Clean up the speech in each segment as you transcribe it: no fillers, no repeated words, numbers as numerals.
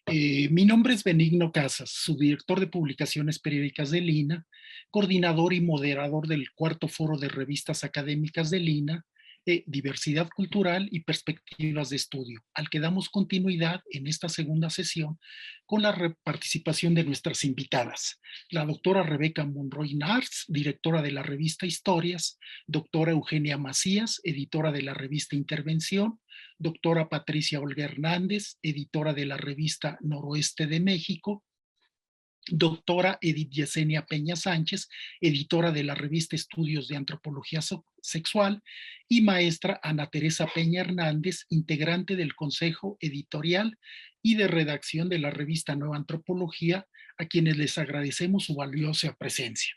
Mi nombre es Benigno Casas, subdirector de publicaciones periódicas del INA, coordinador y moderador del cuarto foro de revistas académicas del INA, Diversidad Cultural y Perspectivas de Estudio, al que damos continuidad en esta segunda sesión con la participación de nuestras invitadas. La doctora Rebeca Monroy Nars, directora de la revista Historias, doctora Eugenia Macías, editora de la revista Intervención, doctora Patricia Olga Hernández, editora de la revista Noroeste de México, doctora Edith Yesenia Peña Sánchez, editora de la revista Estudios de Antropología Sexual, y maestra Ana Teresa Peña Hernández, integrante del Consejo Editorial y de Redacción de la revista Nueva Antropología, a quienes les agradecemos su valiosa presencia.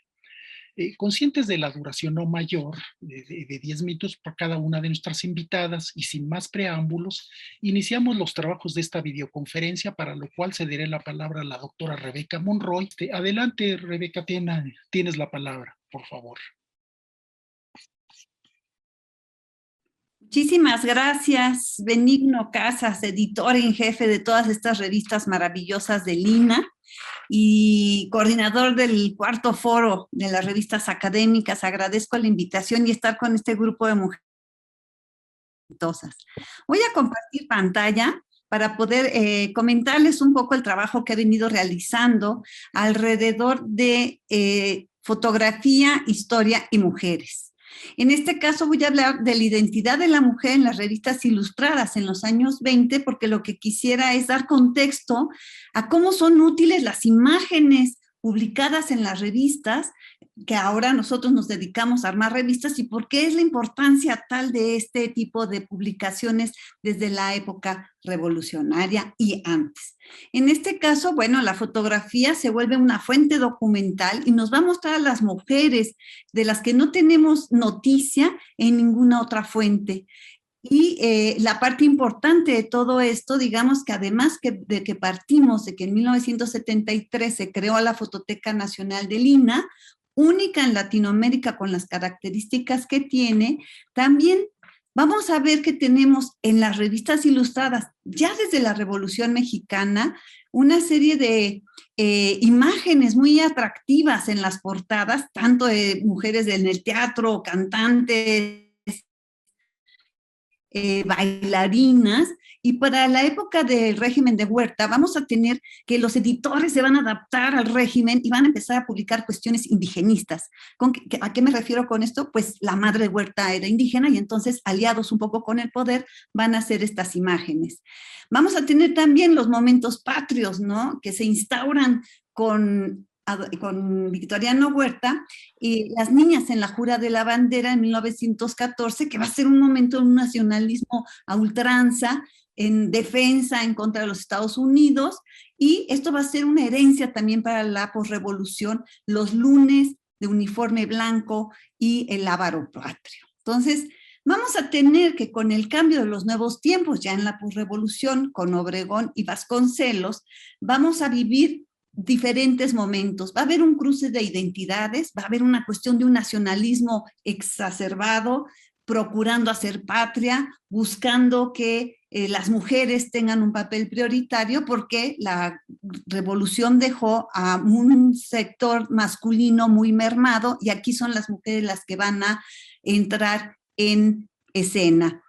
Conscientes de la duración no mayor de 10 minutos por cada una de nuestras invitadas y sin más preámbulos, iniciamos los trabajos de esta videoconferencia, para lo cual cederé la palabra a la doctora Rebeca Monroy. Adelante, Rebeca, tienes la palabra, por favor. Muchísimas gracias, Benigno Casas, editor en jefe de todas estas revistas maravillosas del INA y coordinador del cuarto foro de las revistas académicas. Agradezco la invitación y estar con este grupo de mujeres. Voy a compartir pantalla para poder comentarles un poco el trabajo que he venido realizando alrededor de fotografía, historia y mujeres. En este caso voy a hablar de la identidad de la mujer en las revistas ilustradas en los años 20, porque lo que quisiera es dar contexto a cómo son útiles las imágenes publicadas en las revistas, que ahora nosotros nos dedicamos a armar revistas, y por qué es la importancia tal de este tipo de publicaciones desde la época revolucionaria y antes. En este caso, bueno, la fotografía se vuelve una fuente documental y nos va a mostrar a las mujeres de las que no tenemos noticia en ninguna otra fuente. Y la parte importante de todo esto, digamos que además de que partimos de que en 1973 se creó la Fototeca Nacional del INA, única en Latinoamérica con las características que tiene, también vamos a ver que tenemos en las revistas ilustradas, ya desde la Revolución Mexicana, una serie de imágenes muy atractivas en las portadas, tanto de mujeres en el teatro, cantantes, bailarinas. Y para la época del régimen de Huerta vamos a tener que los editores se van a adaptar al régimen y van a empezar a publicar cuestiones indigenistas. ¿A qué me refiero con esto? Pues la madre de Huerta era indígena y entonces, aliados un poco con el poder, van a hacer estas imágenes. Vamos a tener también los momentos patrios, ¿no?, que se instauran con Victoriano Huerta, y las niñas en la Jura de la Bandera en 1914, que va a ser un momento de un nacionalismo a ultranza, en defensa en contra de los Estados Unidos, y esto va a ser una herencia también para la posrevolución, los lunes de uniforme blanco y el lábaro patrio. Entonces, vamos a tener que con el cambio de los nuevos tiempos, ya en la posrevolución, con Obregón y Vasconcelos, vamos a vivir diferentes momentos. Va a haber un cruce de identidades, va a haber una cuestión de un nacionalismo exacerbado, procurando hacer patria, buscando que las mujeres tengan un papel prioritario, porque la revolución dejó a un sector masculino muy mermado, y aquí son las mujeres las que van a entrar en escena.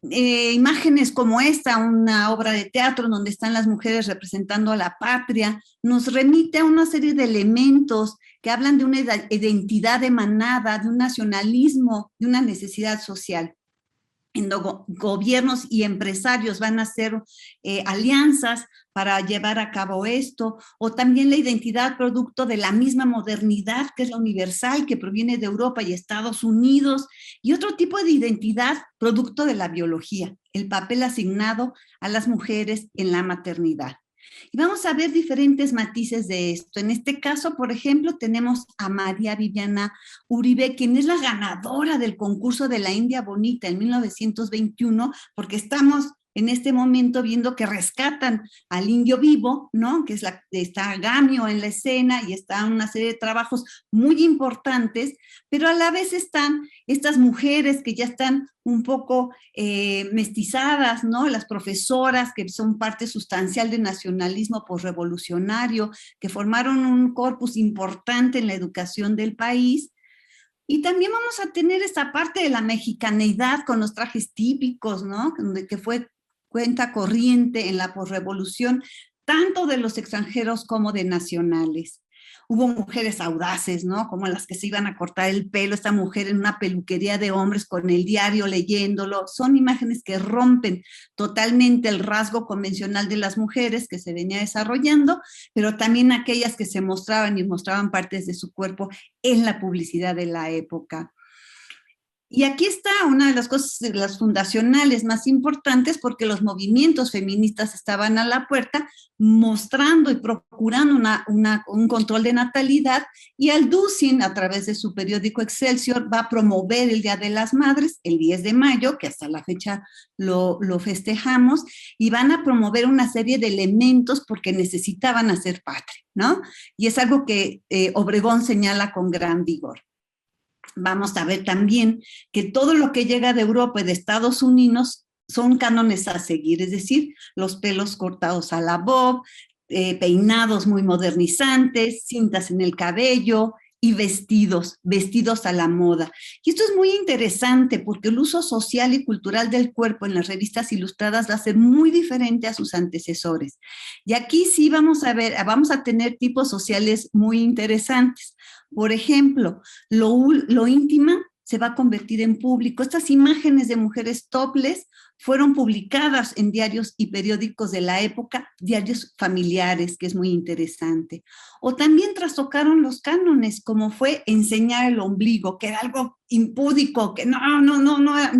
Imágenes como esta, una obra de teatro donde están las mujeres representando a la patria, nos remite a una serie de elementos que hablan de una identidad de manada, de un nacionalismo, de una necesidad social. En gobiernos y empresarios van a hacer alianzas para llevar a cabo esto, o también la identidad producto de la misma modernidad, que es la universal, que proviene de Europa y Estados Unidos, y otro tipo de identidad producto de la biología, el papel asignado a las mujeres en la maternidad. Y vamos a ver diferentes matices de esto. En este caso, por ejemplo, tenemos a María Viviana Uribe, quien es la ganadora del concurso de la India Bonita en 1921, porque estamos en este momento viendo que rescatan al indio vivo, ¿no? Que está Gamio en la escena y está una serie de trabajos muy importantes, pero a la vez están estas mujeres que ya están un poco mestizadas, ¿no? Las profesoras que son parte sustancial del nacionalismo posrevolucionario, que formaron un corpus importante en la educación del país. Y también vamos a tener esta parte de la mexicaneidad con los trajes típicos, ¿no? Que fue cuenta corriente en la posrevolución, tanto de los extranjeros como de nacionales. Hubo mujeres audaces, ¿no? Como las que se iban a cortar el pelo, esta mujer en una peluquería de hombres con el diario leyéndolo. Son imágenes que rompen totalmente el rasgo convencional de las mujeres que se venía desarrollando, pero también aquellas que se mostraban y mostraban partes de su cuerpo en la publicidad de la época. Y aquí está una de las cosas, de las fundacionales más importantes, porque los movimientos feministas estaban a la puerta mostrando y procurando un control de natalidad, y Alducin, a través de su periódico Excelsior, va a promover el Día de las Madres, el 10 de mayo, que hasta la fecha lo festejamos, y van a promover una serie de elementos porque necesitaban hacer patria, ¿no? Y es algo que Obregón señala con gran vigor. Vamos a ver también que todo lo que llega de Europa y de Estados Unidos son cánones a seguir, es decir, los pelos cortados a la bob, peinados muy modernizantes, cintas en el cabello y vestidos a la moda. Y esto es muy interesante porque el uso social y cultural del cuerpo en las revistas ilustradas va a ser muy diferente a sus antecesores. Y aquí sí vamos a tener tipos sociales muy interesantes. Por ejemplo, lo íntima se va a convertir en público. Estas imágenes de mujeres topless fueron publicadas en diarios y periódicos de la época, diarios familiares, que es muy interesante. O también trastocaron los cánones, como fue enseñar el ombligo, que era algo impúdico, que no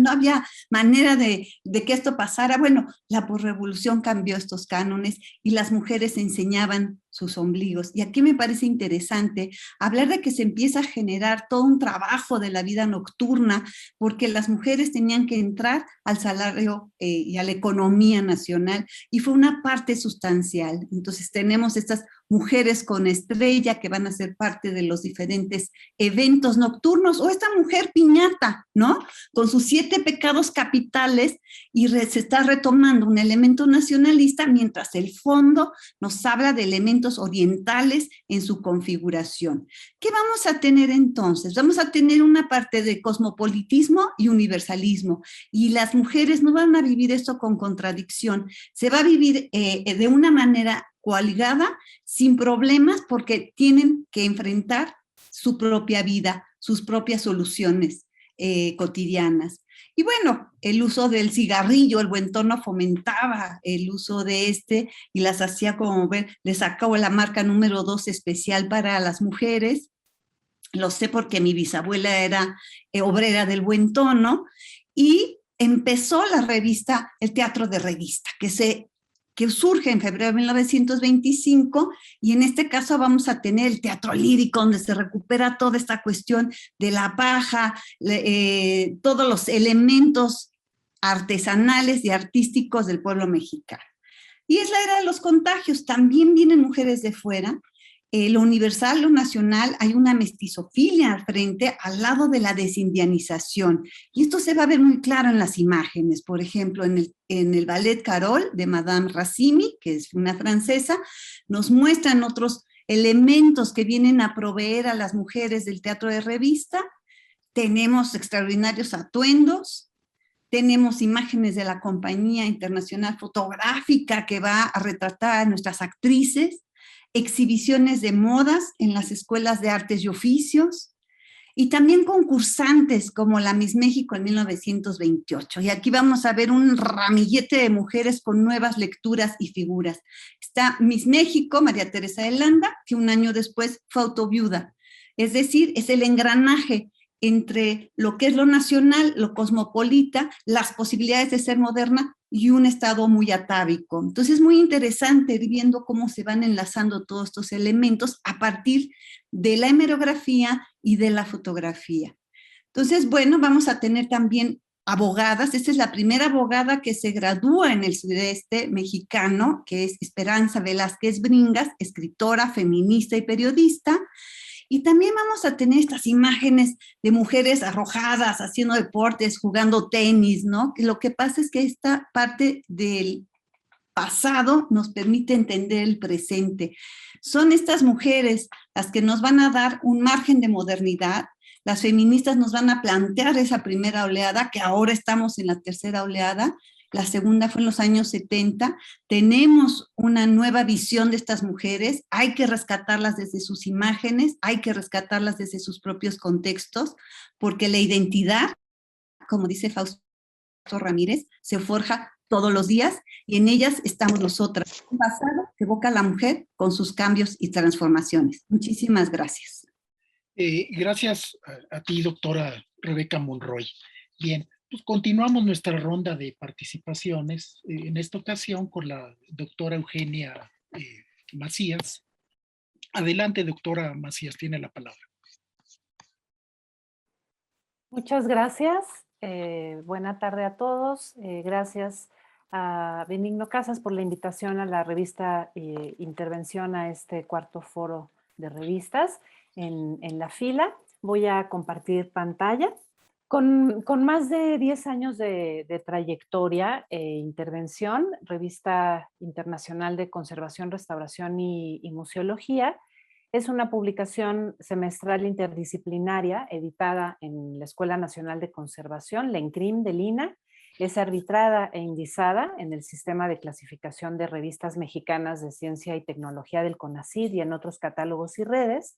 había manera de que esto pasara. Bueno, la posrevolución cambió estos cánones y las mujeres enseñaban sus ombligos. Y aquí me parece interesante hablar de que se empieza a generar todo un trabajo de la vida nocturna, porque las mujeres tenían que entrar al salario y a la economía nacional, y fue una parte sustancial. Entonces tenemos estas mujeres con estrella que van a ser parte de los diferentes eventos nocturnos, o esta mujer piñata, ¿no? Con sus 7 pecados capitales, y se está retomando un elemento nacionalista, mientras el fondo nos habla de elementos orientales en su configuración. ¿Qué vamos a tener entonces? Vamos a tener una parte de cosmopolitismo y universalismo, y las mujeres no van a vivir esto con contradicción, se va a vivir de una manera coaligada, sin problemas, porque tienen que enfrentar su propia vida, sus propias soluciones cotidianas. Y bueno, el uso del cigarrillo, el buen tono fomentaba el uso de y las hacía, como ver, le sacó la marca número 2 especial para las mujeres. Lo sé porque mi bisabuela era obrera del buen tono, y empezó la revista, el teatro de revista, que surge en febrero de 1925, y en este caso vamos a tener el teatro lírico, donde se recupera toda esta cuestión de la paja, todos los elementos artesanales y artísticos del pueblo mexicano. Y es la era de los contagios, también vienen mujeres de fuera. Lo universal, lo nacional, hay una mestizofilia al frente, al lado de la desindianización. Y esto se va a ver muy claro en las imágenes. Por ejemplo, en el ballet Carol de Madame Rassimi, que es una francesa, nos muestran otros elementos que vienen a proveer a las mujeres del teatro de revista. Tenemos extraordinarios atuendos, tenemos imágenes de la Compañía Internacional Fotográfica que va a retratar a nuestras actrices, exhibiciones de modas en las escuelas de artes y oficios, y también concursantes como la Miss México en 1928. Y aquí vamos a ver un ramillete de mujeres con nuevas lecturas y figuras. Está Miss México, María Teresa de Landa, que un año después fue autoviuda. Es decir, es el engranaje entre lo que es lo nacional, lo cosmopolita, las posibilidades de ser moderna y un estado muy atávico. Entonces es muy interesante ir viendo cómo se van enlazando todos estos elementos a partir de la hemerografía y de la fotografía. Entonces, bueno, vamos a tener también abogadas. Esta es la primera abogada que se gradúa en el sureste mexicano, que es Esperanza Velázquez Bringas, escritora, feminista y periodista. Y también vamos a tener estas imágenes de mujeres arrojadas, haciendo deportes, jugando tenis, ¿no? Lo que pasa es que esta parte del pasado nos permite entender el presente. Son estas mujeres las que nos van a dar un margen de modernidad. Las feministas nos van a plantear esa primera oleada, que ahora estamos en la tercera oleada. La segunda fue en los años 70. Tenemos una nueva visión de estas mujeres. Hay que rescatarlas desde sus imágenes, hay que rescatarlas desde sus propios contextos, porque la identidad, como dice Fausto Ramírez, se forja todos los días y en ellas estamos nosotras. Un pasado que evoca a la mujer con sus cambios y transformaciones. Muchísimas gracias. Gracias a ti, doctora Rebeca Monroy. Bien, pues continuamos nuestra ronda de participaciones, en esta ocasión con la doctora Eugenia Macías. Adelante, doctora Macías, tiene la palabra. Muchas gracias. Buena tarde a todos. Gracias a Benigno Casas por la invitación a la revista Intervención a este cuarto foro de revistas en la fila. Voy a compartir pantalla. Con más de 10 años de trayectoria e intervención, Revista Internacional de Conservación, Restauración y Museología, es una publicación semestral interdisciplinaria editada en la Escuela Nacional de Conservación, la ENCRIM de Lina. Es arbitrada e indizada en el Sistema de Clasificación de Revistas Mexicanas de Ciencia y Tecnología del CONACYT y en otros catálogos y redes.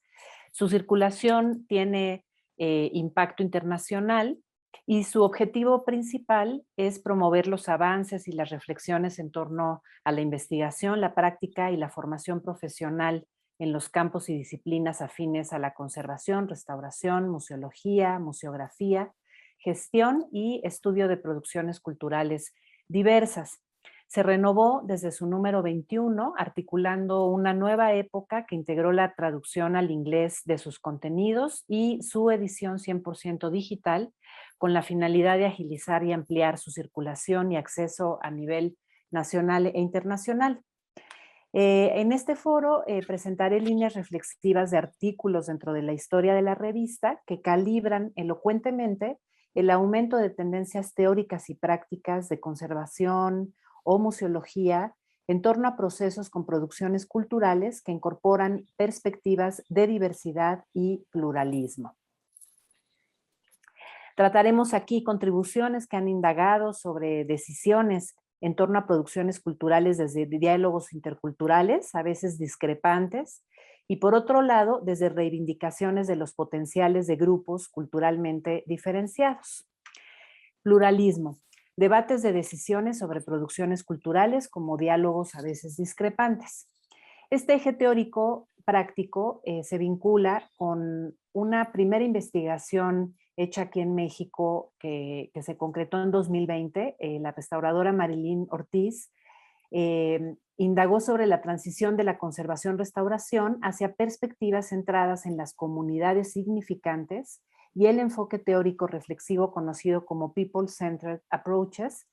Su circulación tiene impacto internacional y su objetivo principal es promover los avances y las reflexiones en torno a la investigación, la práctica y la formación profesional en los campos y disciplinas afines a la conservación, restauración, museología, museografía, gestión y estudio de producciones culturales diversas. Se renovó desde su número 21, articulando una nueva época que integró la traducción al inglés de sus contenidos y su edición 100% digital, con la finalidad de agilizar y ampliar su circulación y acceso a nivel nacional e internacional. En este foro presentaré líneas reflexivas de artículos dentro de la historia de la revista que calibran elocuentemente el aumento de tendencias teóricas y prácticas de conservación o museología en torno a procesos con producciones culturales que incorporan perspectivas de diversidad y pluralismo. Trataremos aquí contribuciones que han indagado sobre decisiones en torno a producciones culturales desde diálogos interculturales, a veces discrepantes, y por otro lado, desde reivindicaciones de los potenciales de grupos culturalmente diferenciados. Pluralismo. Debates de decisiones sobre producciones culturales como diálogos a veces discrepantes. Este eje teórico práctico se vincula con una primera investigación hecha aquí en México que se concretó en 2020. La restauradora Marilyn Ortiz indagó sobre la transición de la conservación-restauración hacia perspectivas centradas en las comunidades significantes y el enfoque teórico reflexivo conocido como People-Centered Approaches,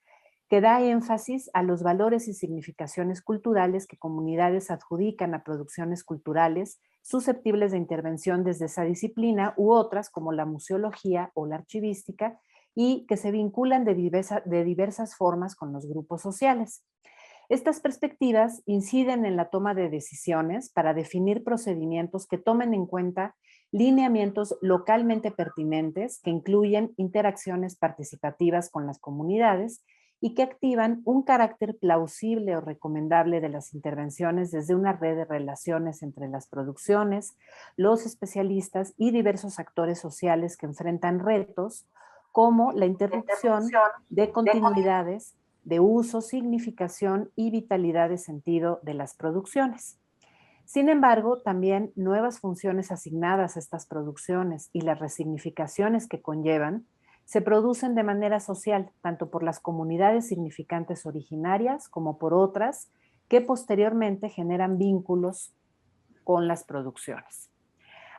que da énfasis a los valores y significaciones culturales que comunidades adjudican a producciones culturales susceptibles de intervención desde esa disciplina u otras como la museología o la archivística y que se vinculan de diversas formas con los grupos sociales. Estas perspectivas inciden en la toma de decisiones para definir procedimientos que tomen en cuenta lineamientos localmente pertinentes que incluyen interacciones participativas con las comunidades y que activan un carácter plausible o recomendable de las intervenciones desde una red de relaciones entre las producciones, los especialistas y diversos actores sociales que enfrentan retos como la interrupción de continuidades, de uso, significación y vitalidad de sentido de las producciones. Sin embargo, también nuevas funciones asignadas a estas producciones y las resignificaciones que conllevan se producen de manera social, tanto por las comunidades significantes originarias como por otras que posteriormente generan vínculos con las producciones.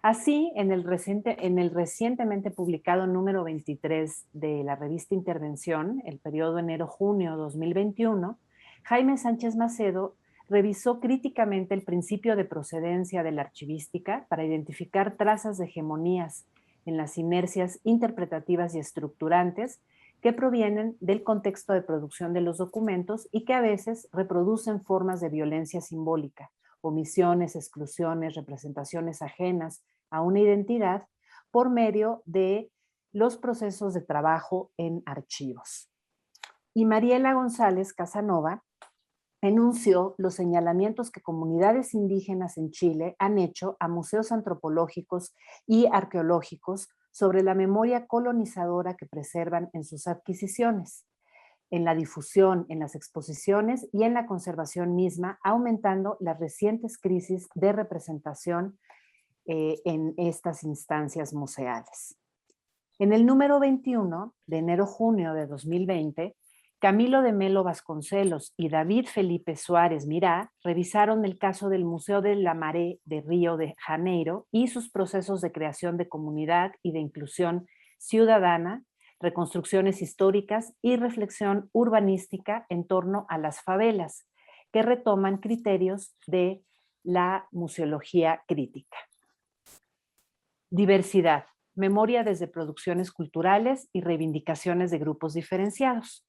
Así, en el recientemente publicado número 23 de la revista Intervención, el periodo enero-junio 2021, Jaime Sánchez Macedo revisó críticamente el principio de procedencia de la archivística para identificar trazas de hegemonías en las inercias interpretativas y estructurantes que provienen del contexto de producción de los documentos y que a veces reproducen formas de violencia simbólica, omisiones, exclusiones, representaciones ajenas a una identidad por medio de los procesos de trabajo en archivos. Y Mariela González Casanova enunció los señalamientos que comunidades indígenas en Chile han hecho a museos antropológicos y arqueológicos sobre la memoria colonizadora que preservan en sus adquisiciones, en la difusión, en las exposiciones y en la conservación misma, aumentando las recientes crisis de representación en estas instancias museales. En el número 21 de enero-junio de 2020, Camilo de Melo Vasconcelos y David Felipe Suárez Mirá revisaron el caso del Museo de la Maré de Río de Janeiro y sus procesos de creación de comunidad y de inclusión ciudadana, reconstrucciones históricas y reflexión urbanística en torno a las favelas, que retoman criterios de la museología crítica. Diversidad, memoria desde producciones culturales y reivindicaciones de grupos diferenciados.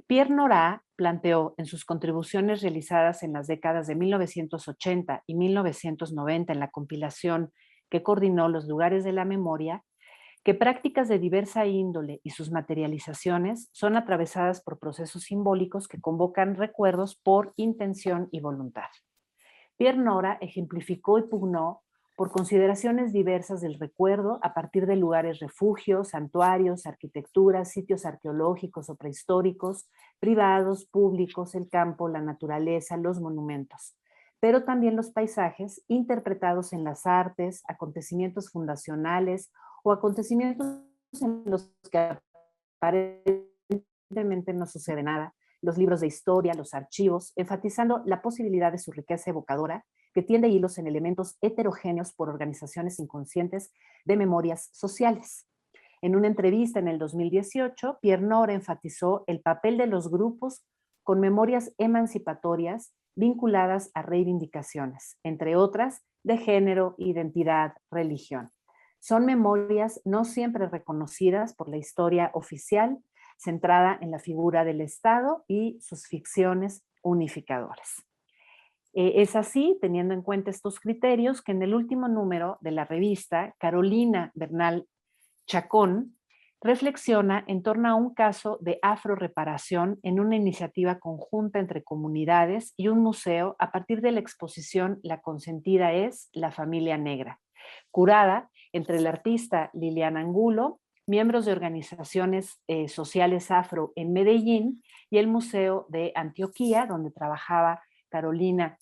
Pierre Nora planteó en sus contribuciones realizadas en las décadas de 1980 y 1990 en la compilación que coordinó Los lugares de la memoria, que prácticas de diversa índole y sus materializaciones son atravesadas por procesos simbólicos que convocan recuerdos por intención y voluntad. Pierre Nora ejemplificó y pugnó por consideraciones diversas del recuerdo a partir de lugares refugios, santuarios, arquitecturas, sitios arqueológicos o prehistóricos, privados, públicos, el campo, la naturaleza, los monumentos, pero también los paisajes interpretados en las artes, acontecimientos fundacionales o acontecimientos en los que aparentemente no sucede nada, los libros de historia, los archivos, enfatizando la posibilidad de su riqueza evocadora que tiende hilos en elementos heterogéneos por organizaciones inconscientes de memorias sociales. En una entrevista en el 2018, Pierre Nora enfatizó el papel de los grupos con memorias emancipatorias vinculadas a reivindicaciones, entre otras, de género, identidad, religión. Son memorias no siempre reconocidas por la historia oficial, centrada en la figura del Estado y sus ficciones unificadoras. Es así, teniendo en cuenta estos criterios, que en el último número de la revista, Carolina Bernal Chacón reflexiona en torno a un caso de afroreparación en una iniciativa conjunta entre comunidades y un museo a partir de la exposición La consentida es la familia negra, curada entre el artista Liliana Angulo, miembros de organizaciones sociales afro en Medellín y el Museo de Antioquía, donde trabajaba Carolina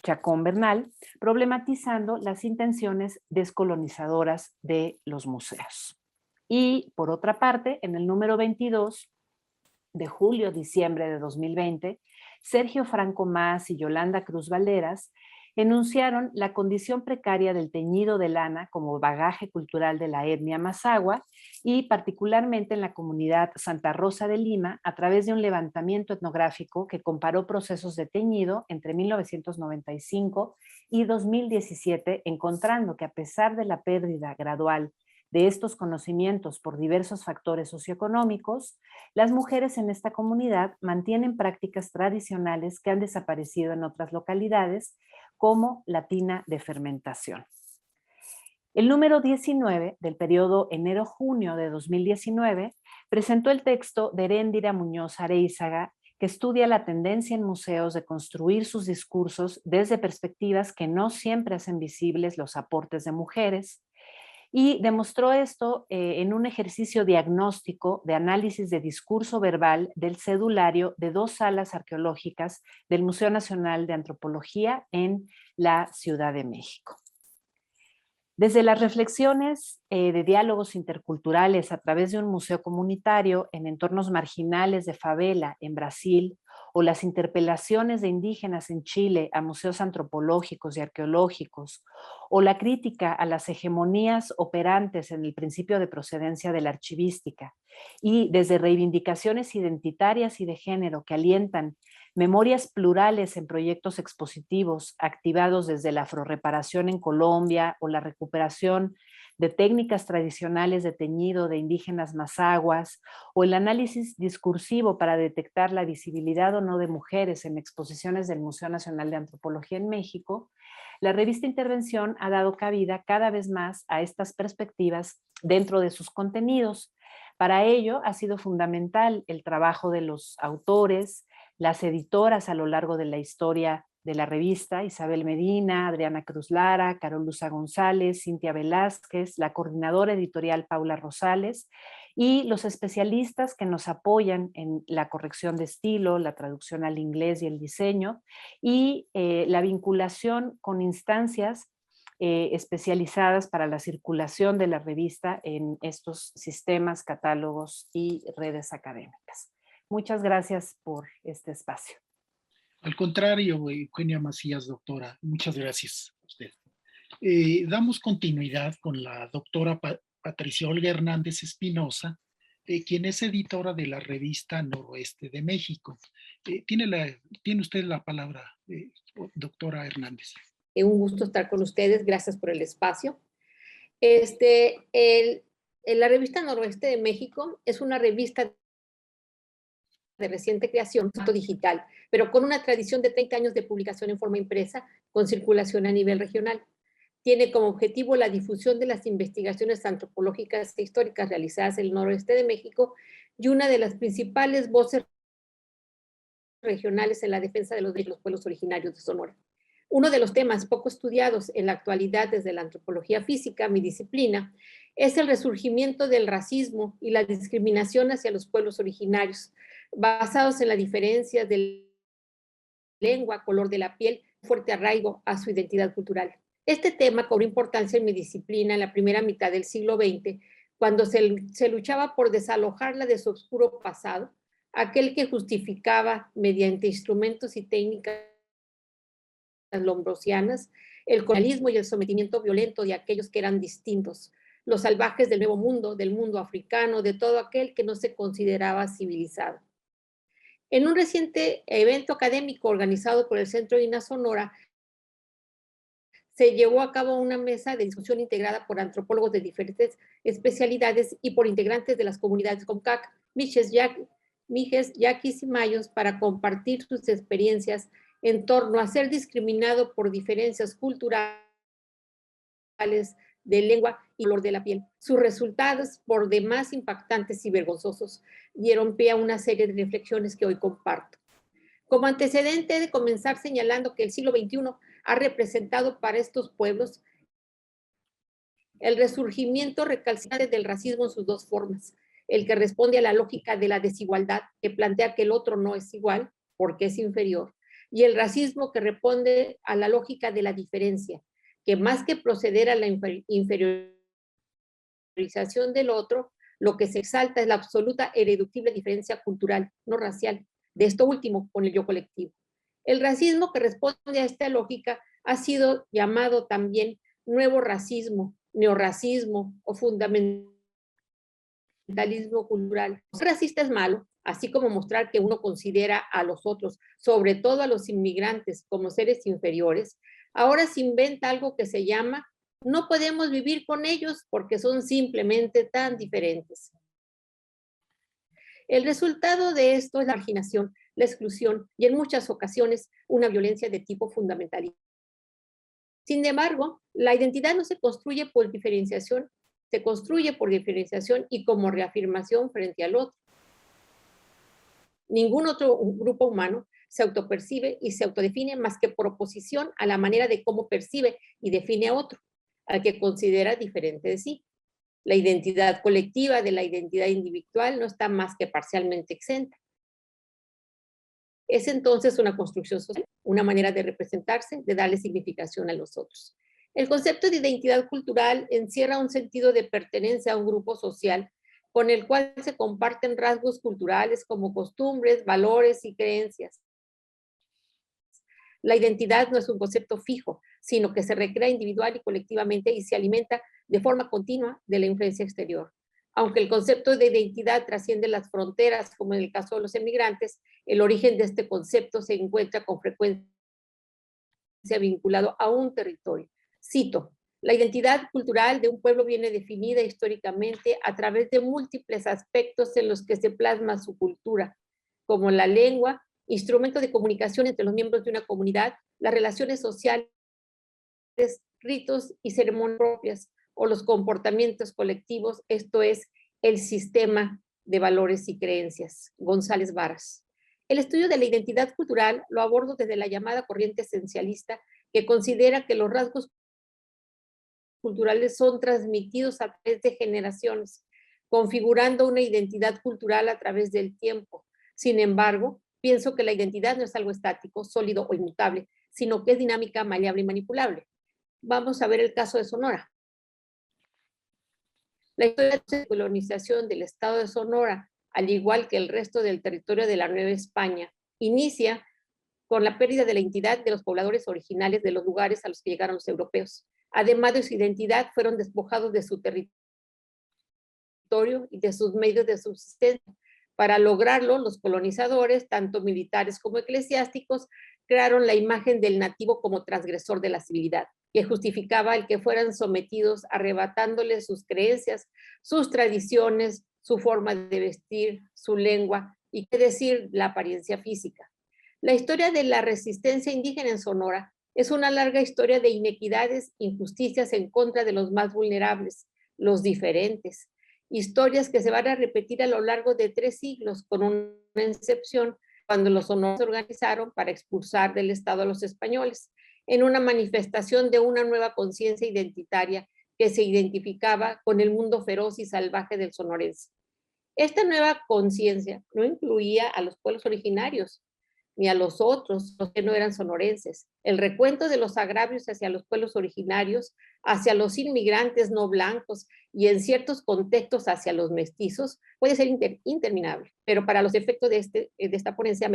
Chacón Bernal, problematizando las intenciones descolonizadoras de los museos. Y por otra parte, en el número 22 de julio-diciembre de 2020, Sergio Franco Mas y Yolanda Cruz Valderas enunciaron la condición precaria del teñido de lana como bagaje cultural de la etnia mazahua y particularmente en la comunidad Santa Rosa de Lima a través de un levantamiento etnográfico que comparó procesos de teñido entre 1995 y 2017, encontrando que a pesar de la pérdida gradual de estos conocimientos por diversos factores socioeconómicos, las mujeres en esta comunidad mantienen prácticas tradicionales que han desaparecido en otras localidades, como la tina de fermentación. El número 19 del periodo enero-junio de 2019 presentó el texto de Heréndira Muñoz Areizaga, que estudia la tendencia en museos de construir sus discursos desde perspectivas que no siempre hacen visibles los aportes de mujeres, y demostró esto en un ejercicio diagnóstico de análisis de discurso verbal del cedulario de 2 salas arqueológicas del Museo Nacional de Antropología en la Ciudad de México. Desde las reflexiones de diálogos interculturales a través de un museo comunitario en entornos marginales de favela en Brasil o las interpelaciones de indígenas en Chile a museos antropológicos y arqueológicos, o la crítica a las hegemonías operantes en el principio de procedencia de la archivística, y desde reivindicaciones identitarias y de género que alientan memorias plurales en proyectos expositivos activados desde la afrorreparación en Colombia o la recuperación de técnicas tradicionales de teñido de indígenas mazaguas, o el análisis discursivo para detectar la visibilidad o no de mujeres en exposiciones del Museo Nacional de Antropología en México, la revista Intervención ha dado cabida cada vez más a estas perspectivas dentro de sus contenidos. Para ello ha sido fundamental el trabajo de los autores, las editoras a lo largo de la historia de la revista: Isabel Medina, Adriana Cruz Lara, Carol Luza González, Cintia Velázquez, la coordinadora editorial Paula Rosales, y los especialistas que nos apoyan en la corrección de estilo, la traducción al inglés y el diseño, y la vinculación con instancias especializadas para la circulación de la revista en estos sistemas, catálogos y redes académicas. Muchas gracias por este espacio. Al contrario, Eugenia Macías, doctora, muchas gracias a usted. Damos continuidad con la doctora Patricia Olga Hernández Espinosa, quien es editora de la revista Noroeste de México. Tiene usted la palabra, doctora Hernández. Un gusto estar con ustedes, gracias por el espacio. La revista Noroeste de México es una revista de reciente creación, digital, pero con una tradición de 30 años de publicación en forma impresa, con circulación a nivel regional. Tiene como objetivo la difusión de las investigaciones antropológicas e históricas realizadas en el noroeste de México y una de las principales voces regionales en la defensa de los pueblos originarios de Sonora. Uno de los temas poco estudiados en la actualidad desde la antropología física, mi disciplina, es el resurgimiento del racismo y la discriminación hacia los pueblos originarios, basados en la diferencia de lengua, color de la piel, fuerte arraigo a su identidad cultural. Este tema cobró importancia en mi disciplina en la primera mitad del siglo XX, cuando se luchaba por desalojarla de su oscuro pasado, aquel que justificaba mediante instrumentos y técnicas lombrosianas el colonialismo y el sometimiento violento de aquellos que eran distintos, los salvajes del Nuevo Mundo, del mundo africano, de todo aquel que no se consideraba civilizado. En un reciente evento académico organizado por el Centro INA Sonora, se llevó a cabo una mesa de discusión integrada por antropólogos de diferentes especialidades y por integrantes de las comunidades CONCAC, Mijes, Yaquis y Mayos, para compartir sus experiencias en torno a ser discriminado por diferencias culturales, de lengua y color de la piel. Sus resultados, por demás impactantes y vergonzosos, dieron pie a una serie de reflexiones que hoy comparto. Como antecedente, he de comenzar señalando que el siglo XXI ha representado para estos pueblos el resurgimiento recalcitrante del racismo en sus dos formas: el que responde a la lógica de la desigualdad, que plantea que el otro no es igual porque es inferior, y el racismo que responde a la lógica de la diferencia, que más que proceder a la inferiorización del otro, lo que se exalta es la absoluta e irreductible diferencia cultural, no racial, de esto último con el yo colectivo. El racismo que responde a esta lógica ha sido llamado también nuevo racismo, neorracismo o fundamentalismo cultural. Ser racista es malo, así como mostrar que uno considera a los otros, sobre todo a los inmigrantes, como seres inferiores. Ahora se inventa algo que se llama no podemos vivir con ellos porque son simplemente tan diferentes. El resultado de esto es la marginación, la exclusión y en muchas ocasiones una violencia de tipo fundamentalista. Sin embargo, la identidad no se construye por diferenciación, se construye por diferenciación y como reafirmación frente al otro. Ningún otro grupo humano se autopercibe y se autodefine más que por oposición a la manera de cómo percibe y define a otro, al que considera diferente de sí. La identidad colectiva de la identidad individual no está más que parcialmente exenta. Es entonces una construcción social, una manera de representarse, de darle significación a los otros. El concepto de identidad cultural encierra un sentido de pertenencia a un grupo social con el cual se comparten rasgos culturales como costumbres, valores y creencias. La identidad no es un concepto fijo, sino que se recrea individual y colectivamente y se alimenta de forma continua de la influencia exterior. Aunque el concepto de identidad trasciende las fronteras, como en el caso de los emigrantes, el origen de este concepto se encuentra con frecuencia vinculado a un territorio. Cito: la identidad cultural de un pueblo viene definida históricamente a través de múltiples aspectos en los que se plasma su cultura, como la lengua, instrumento de comunicación entre los miembros de una comunidad, las relaciones sociales, ritos y ceremonias propias, o los comportamientos colectivos, esto es, el sistema de valores y creencias. González Varas. El estudio de la identidad cultural lo abordo desde la llamada corriente esencialista, que considera que los rasgos culturales son transmitidos a través de generaciones, configurando una identidad cultural a través del tiempo. Sin embargo, pienso que la identidad no es algo estático, sólido o inmutable, sino que es dinámica, maleable y manipulable. Vamos a ver el caso de Sonora. La historia de la colonización del estado de Sonora, al igual que el resto del territorio de la Nueva España, inicia con la pérdida de la identidad de los pobladores originales de los lugares a los que llegaron los europeos. Además de su identidad, fueron despojados de su territorio y de sus medios de subsistencia. Para lograrlo, los colonizadores, tanto militares como eclesiásticos, crearon la imagen del nativo como transgresor de la civilidad, que justificaba el que fueran sometidos, arrebatándoles sus creencias, sus tradiciones, su forma de vestir, su lengua y, qué decir, la apariencia física. La historia de la resistencia indígena en Sonora es una larga historia de inequidades, injusticias en contra de los más vulnerables, los diferentes. Historias que se van a repetir a lo largo de 3 siglos, con una excepción, cuando los sonoros se organizaron para expulsar del Estado a los españoles, en una manifestación de una nueva conciencia identitaria que se identificaba con el mundo feroz y salvaje del sonorense. Esta nueva conciencia no incluía a los pueblos originarios, ni a los otros, los que no eran sonorenses. El recuento de los agravios hacia los pueblos originarios, hacia los inmigrantes no blancos y en ciertos contextos hacia los mestizos puede ser interminable, pero para los efectos de esta ponencia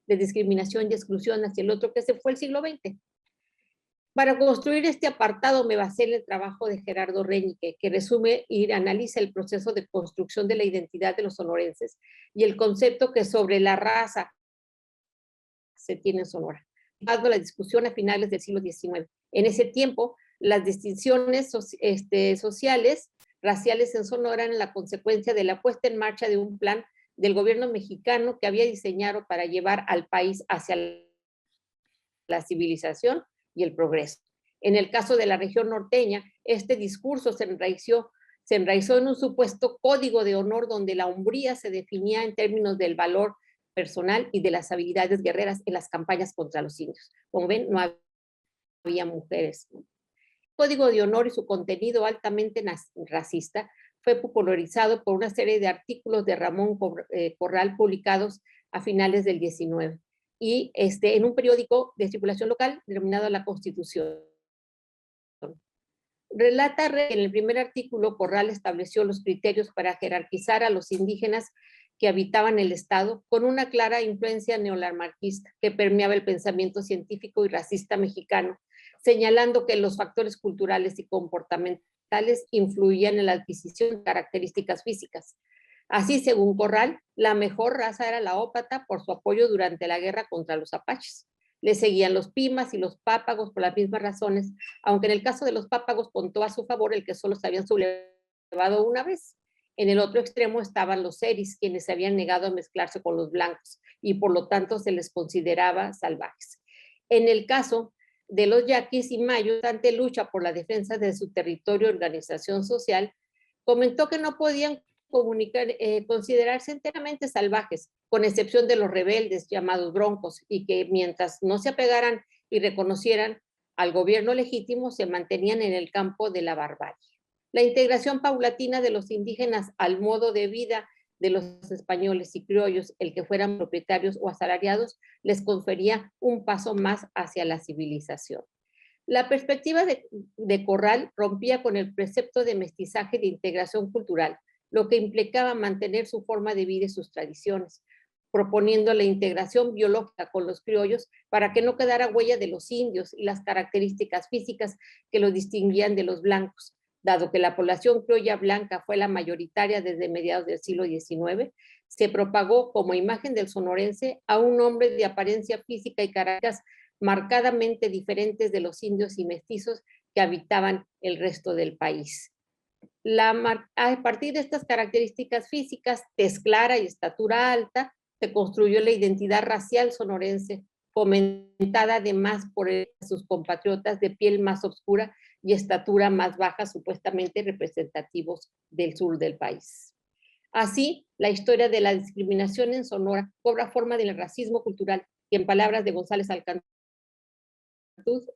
de discriminación y exclusión hacia el otro, que se fue el siglo XX. Para construir este apartado me basé en el trabajo de Gerardo Reñique, que resume y analiza el proceso de construcción de la identidad de los sonorenses y el concepto que sobre la raza se tiene en Sonora, dando la discusión a finales del siglo XIX. En ese tiempo, las distinciones sociales, raciales en Sonora eran la consecuencia de la puesta en marcha de un plan del gobierno mexicano que había diseñado para llevar al país hacia la civilización y el progreso. En el caso de la región norteña, este discurso se enraizó en un supuesto código de honor donde la hombría se definía en términos del valor personal y de las habilidades guerreras en las campañas contra los indios. Como ven, no había mujeres. El código de honor y su contenido altamente racista fue popularizado por una serie de artículos de Ramón Corral publicados a finales del 19 y en un periódico de circulación local denominado La Constitución. Relata que en el primer artículo Corral estableció los criterios para jerarquizar a los indígenas que habitaban el estado con una clara influencia neolamarquista que permeaba el pensamiento científico y racista mexicano, señalando que los factores culturales y comportamentales influían en la adquisición de características físicas. Así, según Corral, la mejor raza era la ópata por su apoyo durante la guerra contra los apaches. Le seguían los pimas y los pápagos por las mismas razones, aunque en el caso de los pápagos contó a su favor el que solo se habían sublevado una vez. En el otro extremo estaban los seris, quienes se habían negado a mezclarse con los blancos y por lo tanto se les consideraba salvajes. En el caso de los yaquis y mayos, ante lucha por la defensa de su territorio y organización social, comentó que no podían considerarse enteramente salvajes, con excepción de los rebeldes llamados broncos, y que mientras no se apegaran y reconocieran al gobierno legítimo, se mantenían en el campo de la barbarie. La integración paulatina de los indígenas al modo de vida de los españoles y criollos, el que fueran propietarios o asalariados, les confería un paso más hacia la civilización. La perspectiva de Corral rompía con el precepto de mestizaje de integración cultural, lo que implicaba mantener su forma de vida y sus tradiciones, proponiendo la integración biológica con los criollos para que no quedara huella de los indios y las características físicas que los distinguían de los blancos. Dado que la población criolla blanca fue la mayoritaria desde mediados del siglo XIX, se propagó como imagen del sonorense a un hombre de apariencia física y características marcadamente diferentes de los indios y mestizos que habitaban el resto del país. A partir de estas características físicas, tez clara y estatura alta, se construyó la identidad racial sonorense, fomentada además por sus compatriotas de piel más oscura y estatura más baja, supuestamente representativos del sur del país. Así, la historia de la discriminación en Sonora cobra forma del racismo cultural, y en palabras de González Alcántara,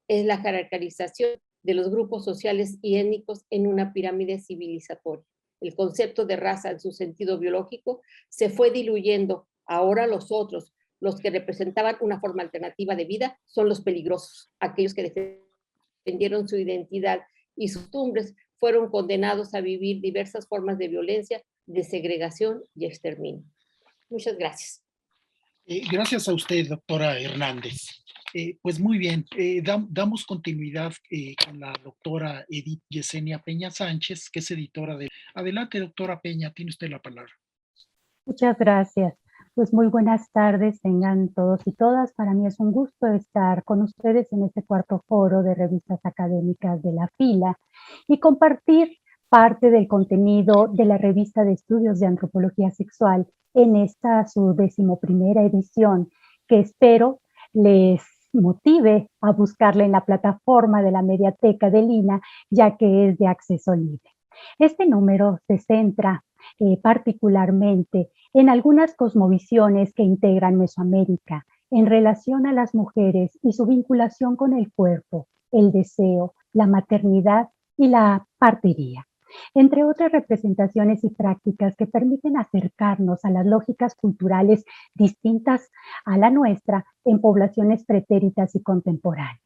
es la jerarquización de los grupos sociales y étnicos en una pirámide civilizatoria. El concepto de raza en su sentido biológico se fue diluyendo. Ahora los otros, los que representaban una forma alternativa de vida, son los peligrosos. Aquellos que defendieron su identidad y sus costumbres fueron condenados a vivir diversas formas de violencia, de segregación y exterminio. Muchas gracias. Gracias a usted, doctora Hernández. Pues muy bien, damos continuidad con la doctora Edith Yesenia Peña Sánchez, que es editora de... Adelante, doctora Peña, tiene usted la palabra. Muchas gracias. Pues muy buenas tardes, tengan todos y todas. Para mí es un gusto estar con ustedes en este cuarto foro de revistas académicas de la FILA y compartir parte del contenido de la revista de estudios de antropología sexual en esta su 11ª edición, que espero les motive a buscarla en la plataforma de la Mediateca de Lina, ya que es de acceso libre. Este número se centra particularmente en algunas cosmovisiones que integran Mesoamérica en relación a las mujeres y su vinculación con el cuerpo, el deseo, la maternidad y la partería, entre otras representaciones y prácticas que permiten acercarnos a las lógicas culturales distintas a la nuestra en poblaciones pretéritas y contemporáneas.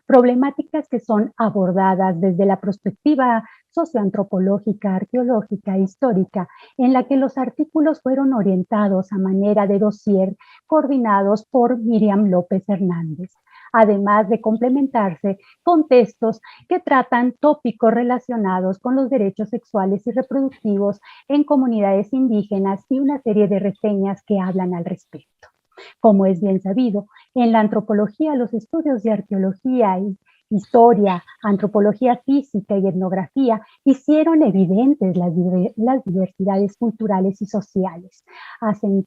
Problemáticas que son abordadas desde la perspectiva socioantropológica, arqueológica, histórica, en la que los artículos fueron orientados a manera de dossier coordinados por Miriam López Hernández, además de complementarse con textos que tratan tópicos relacionados con los derechos sexuales y reproductivos en comunidades indígenas y una serie de reseñas que hablan al respecto. Como es bien sabido, en la antropología, los estudios de arqueología y historia, antropología física y etnografía hicieron evidentes las diversidades culturales y sociales,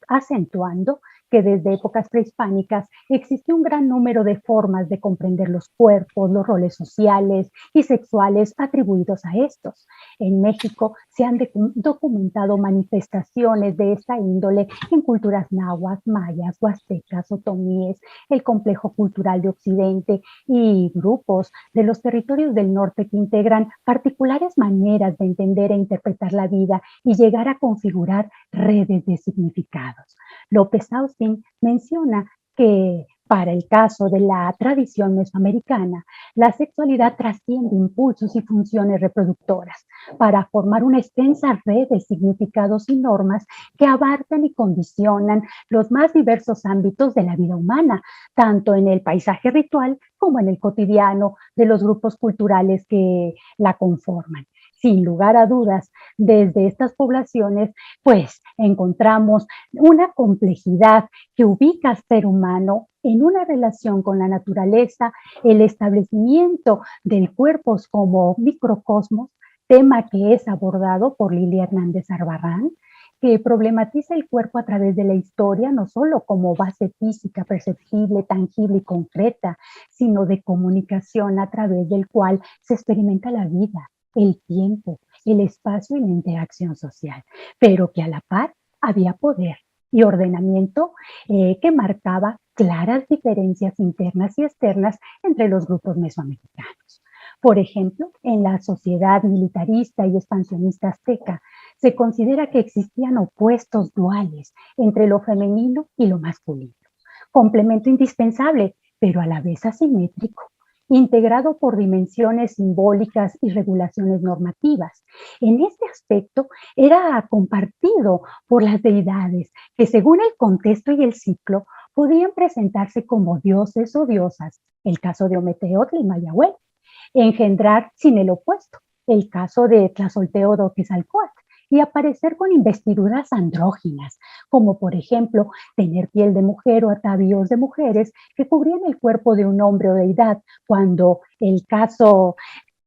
acentuando que desde épocas prehispánicas existe un gran número de formas de comprender los cuerpos, los roles sociales y sexuales atribuidos a estos. En México se han documentado manifestaciones de esta índole en culturas náhuatl, mayas, huastecas, otomíes, el complejo cultural de Occidente y grupos de los territorios del norte que integran particulares maneras de entender e interpretar la vida y llegar a configurar redes de significados. López Austin menciona que para el caso de la tradición mesoamericana, la sexualidad trasciende impulsos y funciones reproductoras para formar una extensa red de significados y normas que abarcan y condicionan los más diversos ámbitos de la vida humana, tanto en el paisaje ritual como en el cotidiano de los grupos culturales que la conforman. Sin lugar a dudas, desde estas poblaciones, pues encontramos una complejidad que ubica al ser humano en una relación con la naturaleza, el establecimiento del cuerpo como microcosmos, tema que es abordado por Lilia Hernández Arbarrán, que problematiza el cuerpo a través de la historia, no solo como base física, perceptible, tangible y concreta, sino de comunicación a través del cual se experimenta la vida, el tiempo, el espacio y la interacción social, pero que a la par había poder y ordenamiento que marcaba claras diferencias internas y externas entre los grupos mesoamericanos. Por ejemplo, en la sociedad militarista y expansionista azteca, se considera que existían opuestos duales entre lo femenino y lo masculino, complemento indispensable, pero a la vez asimétrico. integrado por dimensiones simbólicas y regulaciones normativas. En este aspecto era compartido por las deidades, que según el contexto y el ciclo, podían presentarse como dioses o diosas, el caso de Ometeotl y Mayahuel, engendrar sin el opuesto, el caso de Tlazolteotl o Quetzalcóatl, y aparecer con investiduras andróginas, como por ejemplo tener piel de mujer o atavíos de mujeres que cubrían el cuerpo de un hombre o deidad, cuando el caso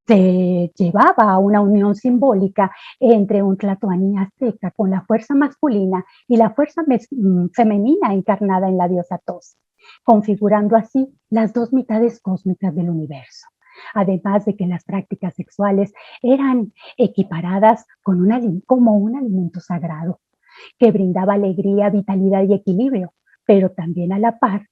se llevaba a una unión simbólica entre un tlatoani azteca con la fuerza masculina y la fuerza femenina encarnada en la diosa Tos, configurando así las dos mitades cósmicas del universo. Además de que las prácticas sexuales eran equiparadas con como un alimento sagrado, que brindaba alegría, vitalidad y equilibrio, pero también a la par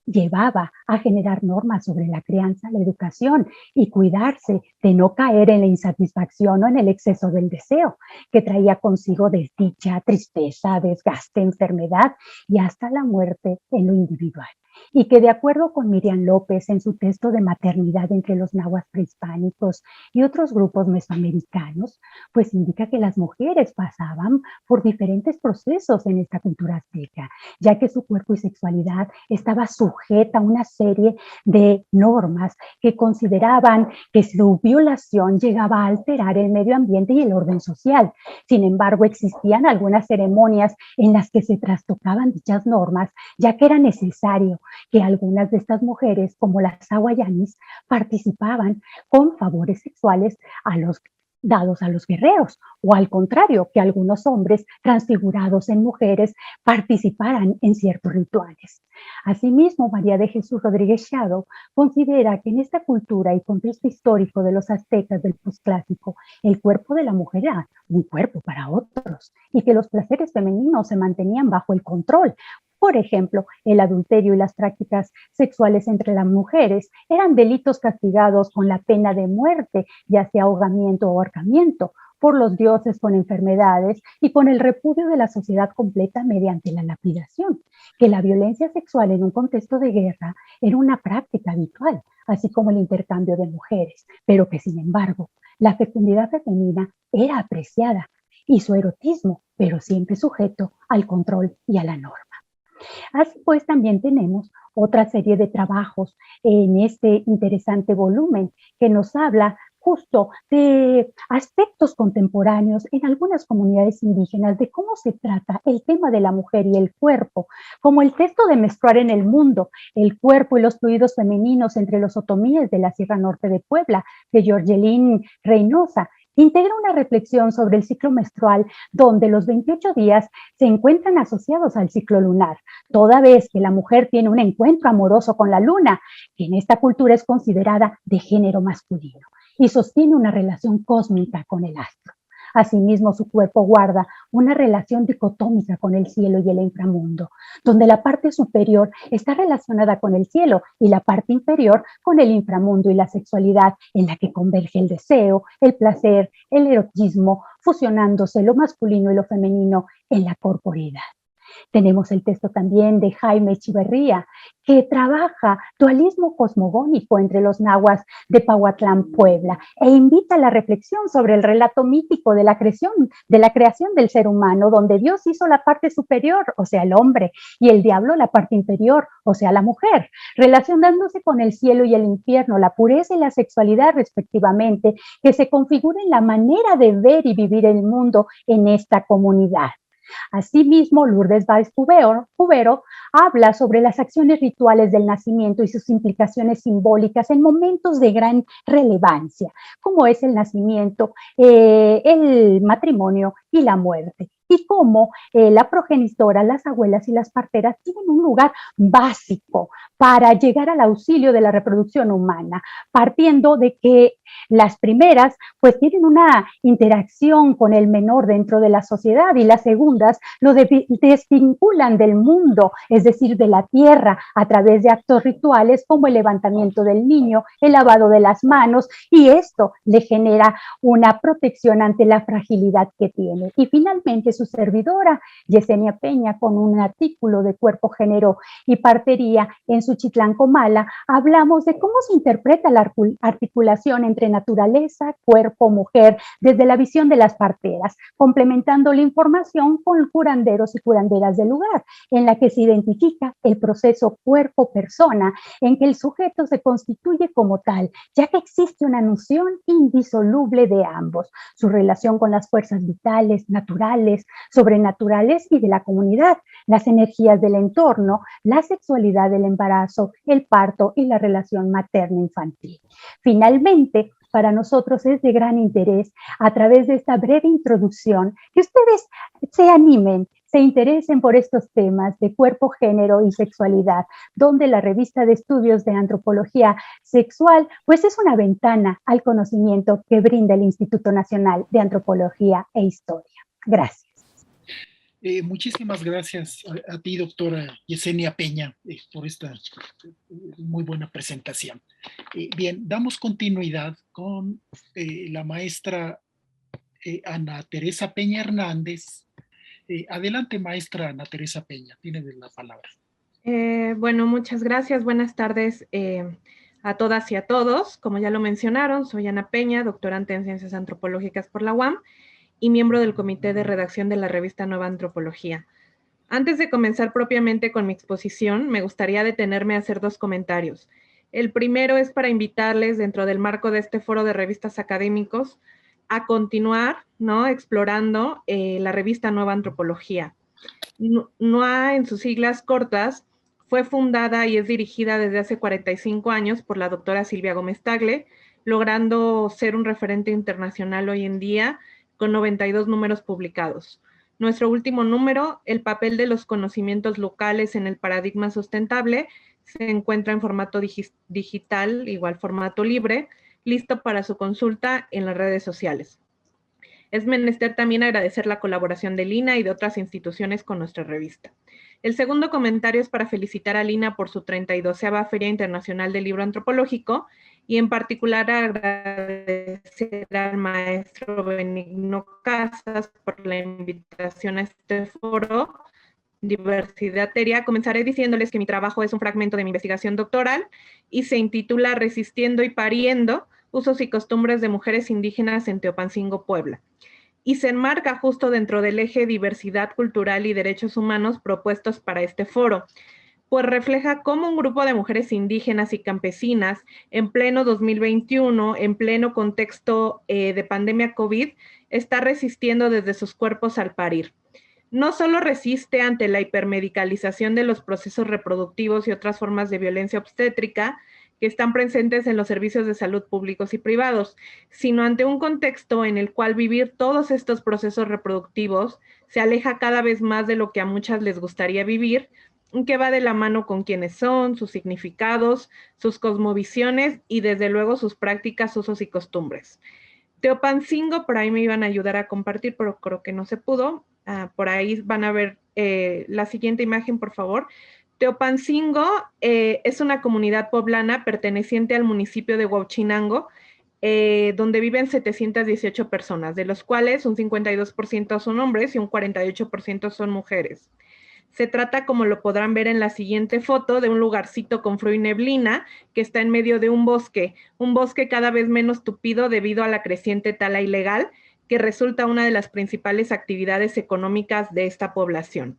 llevaba a generar normas sobre la crianza, la educación y cuidarse de no caer en la insatisfacción o en el exceso del deseo, que traía consigo desdicha, tristeza, desgaste, enfermedad y hasta la muerte en lo individual. Y que de acuerdo con Miriam López en su texto de maternidad entre los nahuas prehispánicos y otros grupos mesoamericanos, pues indica que las mujeres pasaban por diferentes procesos en esta cultura azteca, ya que su cuerpo y sexualidad estaba sujeta a una serie de normas que consideraban que su violación llegaba a alterar el medio ambiente y el orden social. Sin embargo, existían algunas ceremonias en las que se trastocaban dichas normas, ya que era necesario que algunas de estas mujeres, como las hawaianis, participaban con favores sexuales dados a los guerreros, o al contrario, que algunos hombres transfigurados en mujeres participaran en ciertos rituales. Asimismo, María de Jesús Rodríguez Shadow considera que en esta cultura y contexto histórico de los aztecas del posclásico, el cuerpo de la mujer era un cuerpo para otros y que los placeres femeninos se mantenían bajo el control. Por ejemplo, el adulterio y las prácticas sexuales entre las mujeres eran delitos castigados con la pena de muerte, ya sea ahogamiento o ahorcamiento, por los dioses con enfermedades y con el repudio de la sociedad completa mediante la lapidación. Que la violencia sexual en un contexto de guerra era una práctica habitual, así como el intercambio de mujeres, pero que sin embargo la fecundidad femenina era apreciada y su erotismo, pero siempre sujeto al control y a la norma. Así pues, también tenemos otra serie de trabajos en este interesante volumen que nos habla justo de aspectos contemporáneos en algunas comunidades indígenas, de cómo se trata el tema de la mujer y el cuerpo, como el texto de Menstruar en el Mundo, el cuerpo y los fluidos femeninos entre los otomíes de la Sierra Norte de Puebla, de Georgelín Reynosa, integra una reflexión sobre el ciclo menstrual, donde los 28 días se encuentran asociados al ciclo lunar, toda vez que la mujer tiene un encuentro amoroso con la luna, que en esta cultura es considerada de género masculino, y sostiene una relación cósmica con el astro. Asimismo, su cuerpo guarda una relación dicotómica con el cielo y el inframundo, donde la parte superior está relacionada con el cielo y la parte inferior con el inframundo y la sexualidad, en la que converge el deseo, el placer, el erotismo, fusionándose lo masculino y lo femenino en la corporeidad. Tenemos el texto también de Jaime Echeverría, que trabaja dualismo cosmogónico entre los nahuas de Pahuatlán, Puebla, e invita a la reflexión sobre el relato mítico de la creación del ser humano, donde Dios hizo la parte superior, o sea, el hombre, y el diablo la parte inferior, o sea, la mujer, relacionándose con el cielo y el infierno, la pureza y la sexualidad respectivamente, que se configuren la manera de ver y vivir el mundo en esta comunidad. Asimismo, Lourdes Báez Cubero habla sobre las acciones rituales del nacimiento y sus implicaciones simbólicas en momentos de gran relevancia, como es el nacimiento, el matrimonio y la muerte. Y cómo la progenitora, las abuelas y las parteras tienen un lugar básico para llegar al auxilio de la reproducción humana, partiendo de que las primeras pues tienen una interacción con el menor dentro de la sociedad y las segundas lo desvinculan del mundo, es decir, de la tierra, a través de actos rituales como el levantamiento del niño, el lavado de las manos, y esto le genera una protección ante la fragilidad que tiene. González. Y finalmente su servidora, Yesenia Peña, con un artículo de Cuerpo, Género y Partería en Suchitlán, Comala, hablamos de cómo se interpreta la articulación entre naturaleza, cuerpo, mujer, desde la visión de las parteras, complementando la información con curanderos y curanderas del lugar, en la que se identifica el proceso cuerpo-persona, en que el sujeto se constituye como tal, ya que existe una noción indisoluble de ambos, su relación con las fuerzas vitales, naturales, sobrenaturales y de la comunidad, las energías del entorno, la sexualidad del embarazo, el parto y la relación materno-infantil. Finalmente, para nosotros es de gran interés, a través de esta breve introducción, que ustedes se animen, se interesen por estos temas de cuerpo, género y sexualidad, donde la revista de estudios de antropología sexual, pues es una ventana al conocimiento que brinda el Instituto Nacional de Antropología e Historia. Gracias. Muchísimas gracias a ti, doctora Yesenia Peña, por esta muy buena presentación. Bien, damos continuidad con la maestra Ana Teresa Peña Hernández. Adelante, maestra Ana Teresa Peña, tiene la palabra. Bueno, muchas gracias. Buenas tardes a todas y a todos. Como ya lo mencionaron, soy Ana Peña, doctorante en Ciencias Antropológicas por la UAM y miembro del comité de redacción de la revista Nueva Antropología. Antes de comenzar propiamente con mi exposición, me gustaría detenerme a hacer dos comentarios. El primero es para invitarles, dentro del marco de este foro de revistas académicos, a continuar, ¿no?, explorando la revista Nueva Antropología. NUA, en sus siglas cortas, fue fundada y es dirigida desde hace 45 años por la doctora Silvia Gómez Tagle, logrando ser un referente internacional hoy en día con 92 números publicados. Nuestro último número, El papel de los conocimientos locales en el paradigma sustentable, se encuentra en formato digital, igual formato libre, listo para su consulta en las redes sociales. Es menester también agradecer la colaboración de Lina y de otras instituciones con nuestra revista. El segundo comentario es para felicitar a Lina por su 32ª Feria Internacional del Libro Antropológico y en particular agradecer al maestro Benigno Casas por la invitación a este foro, Diversidad Teria. Comenzaré diciéndoles que mi trabajo es un fragmento de mi investigación doctoral y se intitula Resistiendo y Pariendo, usos y costumbres de mujeres indígenas en Teopancingo, Puebla. Y se enmarca justo dentro del eje diversidad cultural y derechos humanos propuestos para este foro, pues refleja cómo un grupo de mujeres indígenas y campesinas en pleno 2021, en pleno contexto de pandemia COVID, está resistiendo desde sus cuerpos al parir. No solo resiste ante la hipermedicalización de los procesos reproductivos y otras formas de violencia obstétrica que están presentes en los servicios de salud públicos y privados, sino ante un contexto en el cual vivir todos estos procesos reproductivos se aleja cada vez más de lo que a muchas les gustaría vivir, que va de la mano con quiénes son, sus significados, sus cosmovisiones y desde luego sus prácticas, usos y costumbres. Teopancingo, por ahí me iban a ayudar a compartir, pero creo que no se pudo. Por ahí van a ver la siguiente imagen, por favor. Teopancingo es una comunidad poblana perteneciente al municipio de Huauchinango, donde viven 718 personas, de los cuales un 52% son hombres y un 48% son mujeres. Se trata, como lo podrán ver en la siguiente foto, de un lugarcito con frío y neblina que está en medio de un bosque cada vez menos tupido debido a la creciente tala ilegal, que resulta una de las principales actividades económicas de esta población.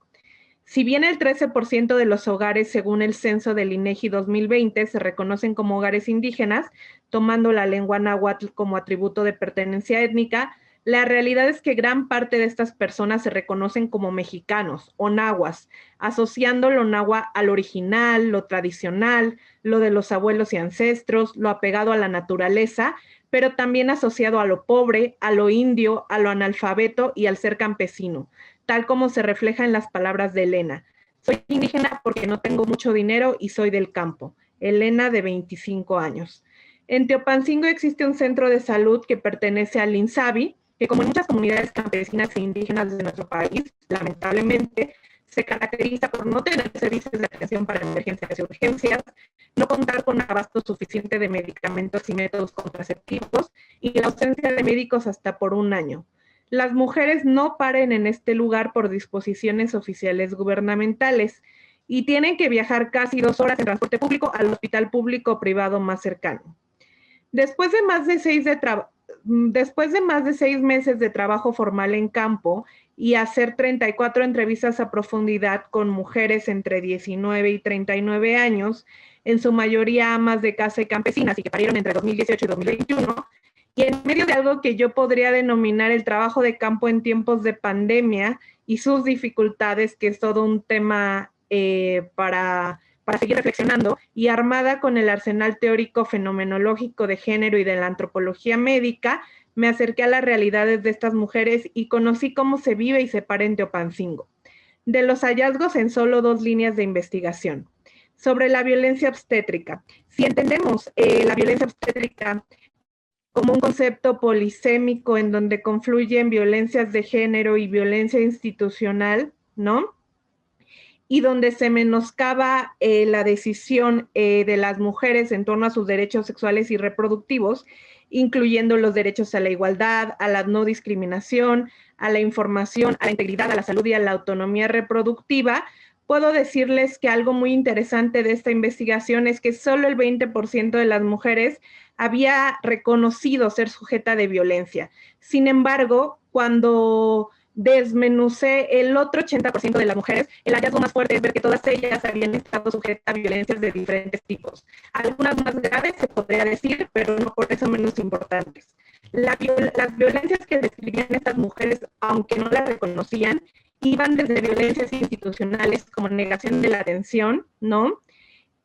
Si bien el 13% de los hogares, según el censo del INEGI 2020, se reconocen como hogares indígenas, tomando la lengua náhuatl como atributo de pertenencia étnica, la realidad es que gran parte de estas personas se reconocen como mexicanos o nahuas, asociando lo nahua al original, lo tradicional, lo de los abuelos y ancestros, lo apegado a la naturaleza, pero también asociado a lo pobre, a lo indio, a lo analfabeto y al ser campesino, tal como se refleja en las palabras de Elena. Soy indígena porque no tengo mucho dinero y soy del campo. Elena, de 25 años. En Teopancingo existe un centro de salud que pertenece al INSABI, que como en muchas comunidades campesinas e indígenas de nuestro país, lamentablemente, se caracteriza por no tener servicios de atención para emergencias y urgencias, no contar con abasto suficiente de medicamentos y métodos contraceptivos y la ausencia de médicos hasta por un año. Las mujeres no paren en este lugar por disposiciones oficiales gubernamentales y tienen que viajar casi 2 horas en transporte público al hospital público o privado más cercano. Después de más de 6 meses de trabajo formal en campo y hacer 34 entrevistas a profundidad con mujeres entre 19 y 39 años, en su mayoría amas de casa y campesinas y que parieron entre 2018 y 2021, y en medio de algo que yo podría denominar el trabajo de campo en tiempos de pandemia y sus dificultades, que es todo un tema para seguir reflexionando, y armada con el arsenal teórico fenomenológico de género y de la antropología médica, me acerqué a las realidades de estas mujeres y conocí cómo se vive y se para en Teopancingo. De los hallazgos en solo 2 líneas de investigación. Sobre la violencia obstétrica. Si entendemos la violencia obstétrica como un concepto polisémico en donde confluyen violencias de género y violencia institucional, ¿no? Y donde se menoscaba la decisión de las mujeres en torno a sus derechos sexuales y reproductivos, incluyendo los derechos a la igualdad, a la no discriminación, a la información, a la integridad, a la salud y a la autonomía reproductiva. Puedo decirles que algo muy interesante de esta investigación es que solo el 20% de las mujeres había reconocido ser sujeta de violencia. Sin embargo, cuando desmenucé el otro 80% de las mujeres, el hallazgo más fuerte es ver que todas ellas habían estado sujetas a violencias de diferentes tipos. Algunas más graves, se podría decir, pero no por eso menos importantes. Las violencias que describían estas mujeres, aunque no las reconocían, iban desde violencias institucionales como negación de la atención, ¿no?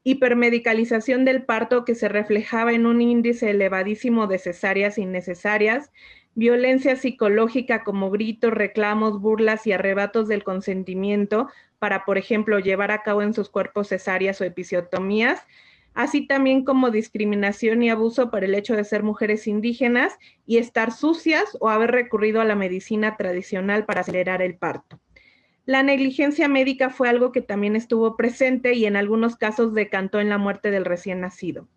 Hipermedicalización del parto que se reflejaba en un índice elevadísimo de cesáreas innecesarias, violencia psicológica como gritos, reclamos, burlas y arrebatos del consentimiento para, por ejemplo, llevar a cabo en sus cuerpos cesáreas o episiotomías, así también como discriminación y abuso por el hecho de ser mujeres indígenas y estar sucias o haber recurrido a la medicina tradicional para acelerar el parto. La negligencia médica fue algo que también estuvo presente y en algunos casos decantó en la muerte del recién nacido.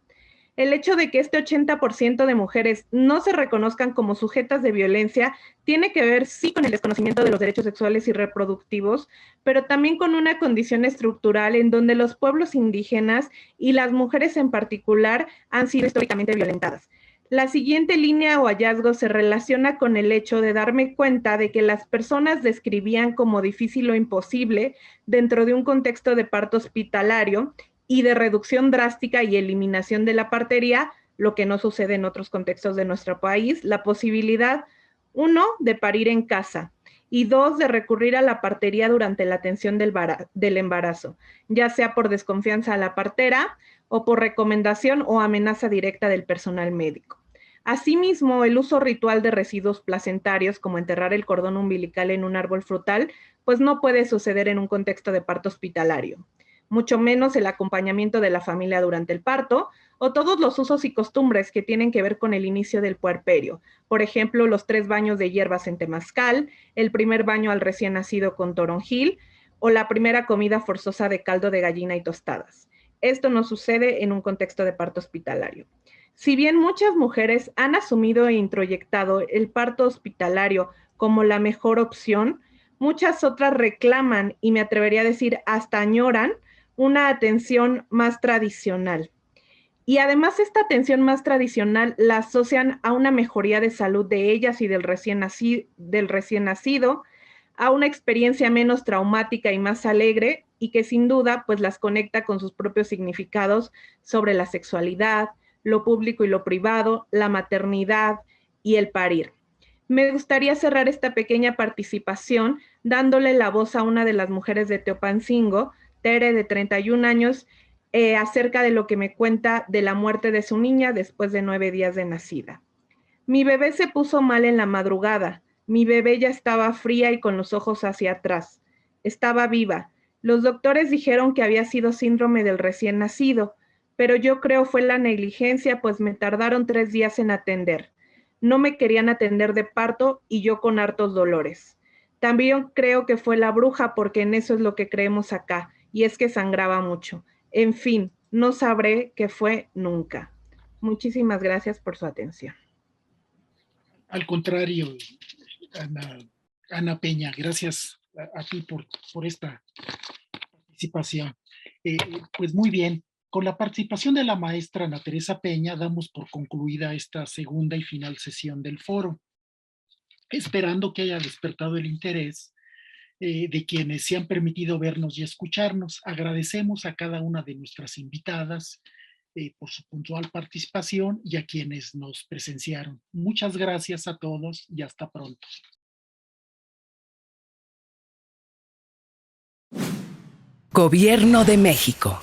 El hecho de que este 80% de mujeres no se reconozcan como sujetas de violencia tiene que ver, sí, con el desconocimiento de los derechos sexuales y reproductivos, pero también con una condición estructural en donde los pueblos indígenas y las mujeres en particular han sido históricamente violentadas. La siguiente línea o hallazgo se relaciona con el hecho de darme cuenta de que las personas describían como difícil o imposible, dentro de un contexto de parto hospitalario y de reducción drástica y eliminación de la partería, lo que no sucede en otros contextos de nuestro país, la posibilidad, 1, de parir en casa, y 2, de recurrir a la partería durante la atención del embarazo, ya sea por desconfianza a la partera o por recomendación o amenaza directa del personal médico. Asimismo, el uso ritual de residuos placentarios, como enterrar el cordón umbilical en un árbol frutal, pues no puede suceder en un contexto de parto hospitalario, mucho menos el acompañamiento de la familia durante el parto, o todos los usos y costumbres que tienen que ver con el inicio del puerperio. Por ejemplo, los 3 baños de hierbas en temazcal, el primer baño al recién nacido con toronjil, o la primera comida forzosa de caldo de gallina y tostadas. Esto no sucede en un contexto de parto hospitalario. Si bien muchas mujeres han asumido e introyectado el parto hospitalario como la mejor opción, muchas otras reclaman, y me atrevería a decir hasta añoran, una atención más tradicional. Y además esta atención más tradicional la asocian a una mejoría de salud de ellas y del recién nacido, a una experiencia menos traumática y más alegre, y que sin duda pues las conecta con sus propios significados sobre la sexualidad, lo público y lo privado, la maternidad y el parir. Me gustaría cerrar esta pequeña participación dándole la voz a una de las mujeres de Teopancingo, Tere, de 31 años, acerca de lo que me cuenta de la muerte de su niña después de 9 días de nacida. Mi bebé se puso mal en la madrugada. Mi bebé ya estaba fría y con los ojos hacia atrás. Estaba viva. Los doctores dijeron que había sido síndrome del recién nacido, pero yo creo fue la negligencia, pues me tardaron 3 días en atender. No me querían atender de parto y yo con hartos dolores. También creo que fue la bruja, porque en eso es lo que creemos acá, y es que sangraba mucho. En fin, no sabré qué fue nunca. Muchísimas gracias por su atención. Al contrario, Ana Peña. Gracias a ti por esta participación. Pues muy bien, con la participación de la maestra Ana Teresa Peña damos por concluida esta segunda y final sesión del foro, esperando que haya despertado el interés de quienes se han permitido vernos y escucharnos. Agradecemos a cada una de nuestras invitadas por su puntual participación y a quienes nos presenciaron. Muchas gracias a todos y hasta pronto. Gobierno de México.